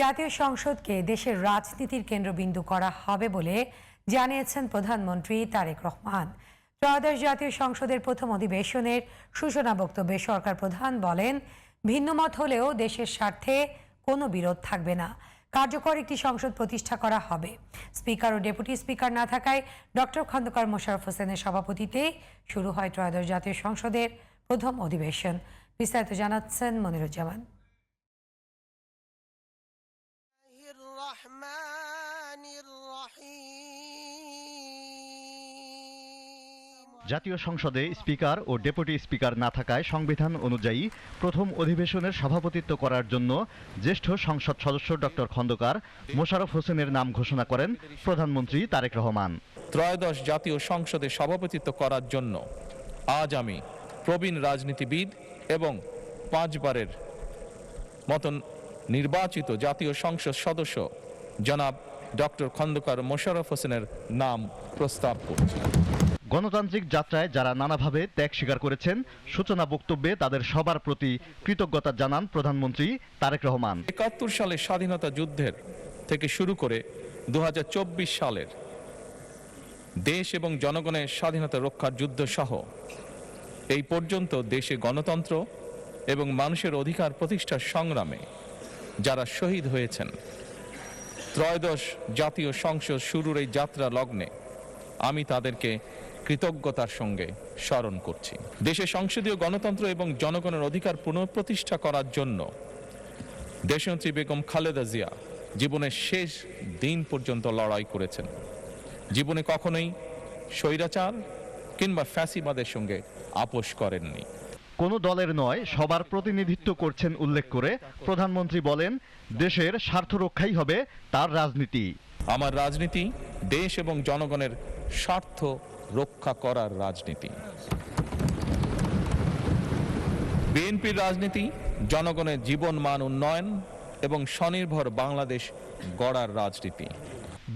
জাতীয় সংসদকে দেশের রাজনীতির কেন্দ্রবিন্দু করা হবে বলে জানিয়েছেন প্রধানমন্ত্রী তারেক রহমান। ত্রয়োদশ জাতীয় সংসদের প্রথম অধিবেশনের সূচনা বক্তব্যে সরকার প্রধান বলেন, ভিন্নমত হলেও দেশের স্বার্থে কোনো বিরোধ থাকবে না। কার্যকর একটি সংসদ প্রতিষ্ঠা করা হবে। স্পিকার ও ডেপুটি স্পিকার না থাকায় ডক্টর খন্দকার মোশাররফ হোসেনের সভাপতিত্বে শুরু হয় ত্রয়োদশ জাতীয় সংসদের প্রথম অধিবেশন। বিস্তারিত জানাচ্ছেন মনিরুজ্জামান। জাতীয় সংসদে স্পিকার ও ডেপুটি স্পিকার না থাকায় সংবিধান অনুযায়ী প্রথম অধিবেশনের সভাপতিত্ব করার জন্য জ্যেষ্ঠ সংসদ সদস্য ডক্টর খন্দকার মোশাররফ হোসেনের নাম ঘোষণা করেন প্রধানমন্ত্রী তারেক রহমান। ত্রয়োদশ জাতীয় সংসদে সভাপতিত্ব করার জন্য আজ আমি প্রবীণ রাজনীতিবিদ এবং 5 বারের মতন নির্বাচিত জাতীয় সংসদ সদস্য জনাব ডক্টর খন্দকার মোশাররফ হোসেনের নাম প্রস্তাব করছি। গণতান্ত্রিক যাত্রায় যারা নানাভাবে ত্যাগ স্বীকার করেছেন, সূচনা বক্তব্যে তাদের সবার প্রতি কৃতজ্ঞতা জানান প্রধানমন্ত্রী তারেক রহমান। 71 সালের স্বাধীনতা যুদ্ধের থেকে শুরু করে 2024 সালের দেশ এবং জনগণের স্বাধীনতা রক্ষার যুদ্ধ সহ এই পর্যন্ত দেশে গণতন্ত্র এবং মানুষের অধিকার প্রতিষ্ঠার সংগ্রামে যারা শহীদ হয়েছেন, ত্রয়োদশ জাতীয় সংসদ শুরুর এই যাত্রা লগ্নে আমি তাদেরকে কৃতজ্ঞতার সঙ্গে স্মরণ করছি। দেশে সংসদীয় গণতন্ত্র এবং জনগণের অধিকার পুনঃপ্রতিষ্ঠা করার জন্য দেশনেত্রী বেগম খালেদা জিয়া জীবনের শেষ দিন পর্যন্ত লড়াই করেছেন। জীবনে কখনোই স্বৈরাচার কিংবা ফ্যাসিবাদের সঙ্গে আপোষ করেননি। কোনো দলের নয়, সবার প্রতিনিধিত্ব করছেন উল্লেখ করে প্রধানমন্ত্রী বলেন, দেশের স্বার্থ রক্ষাই হবে তার রাজনীতি। আমার রাজনীতি দেশ এবং জনগণের স্বার্থ রক্ষা করার রাজনীতি। বিএনপির রাজনীতি জনগণের জীবন মান উন্নয়ন এবং স্বনির্ভর বাংলাদেশ গড়ার রাজনীতি।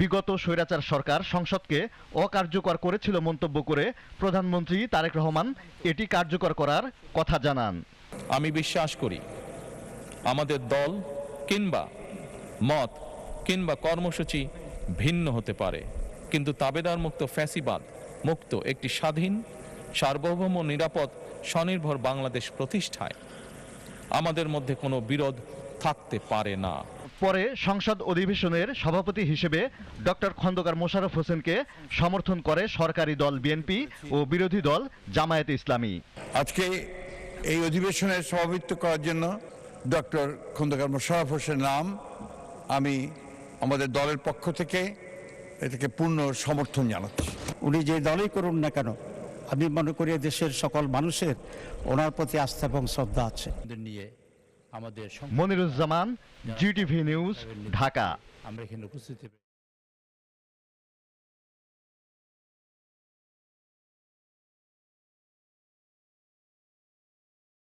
বিগত স্বৈরাচার সরকার সংসদকে অকার্যকর করেছিল মন্তব্য করে প্রধানমন্ত্রী তারেক রহমান এটি কার্যকর করার কথা জানান। আমি বিশ্বাস করি আমাদের দল কিংবা মত কিংবা কর্মসূচি ভিন্ন হতে পারে, কিন্তু তাবেদার মুক্ত ফ্যাসিবাদ মুক্ত একটি স্বাধীন, সার্বভৌম, নিরাপদ, স্বনির্ভর বাংলাদেশ প্রতিষ্ঠায় আমাদের মধ্যে কোনো বিরোধ থাকতে পারে না। পরে সংসদ অধিবেশনের সভাপতি হিসেবে ডক্টর খন্দকার মোশাররফ হোসেনকে সমর্থন করে সরকারি দল বিএনপি ও বিরোধী দল জামায়াতে ইসলামী। আজকে এই অধিবেশনের সভাপতিত্ব করার জন্য ডক্টর খন্দকার মোশাররফ হোসেনের নাম আমি আমাদের দলের পক্ষ থেকে এটাকে পূর্ণ সমর্থন জানাচ্ছি। উনি যে দলই করুন না কেন, আমি মনে করি দেশের সকল মানুষের ওনার প্রতি আস্থা এবং শ্রদ্ধা আছে। Moniruzzaman, GTV news, Dhaka. আমরা এখানে উপস্থিত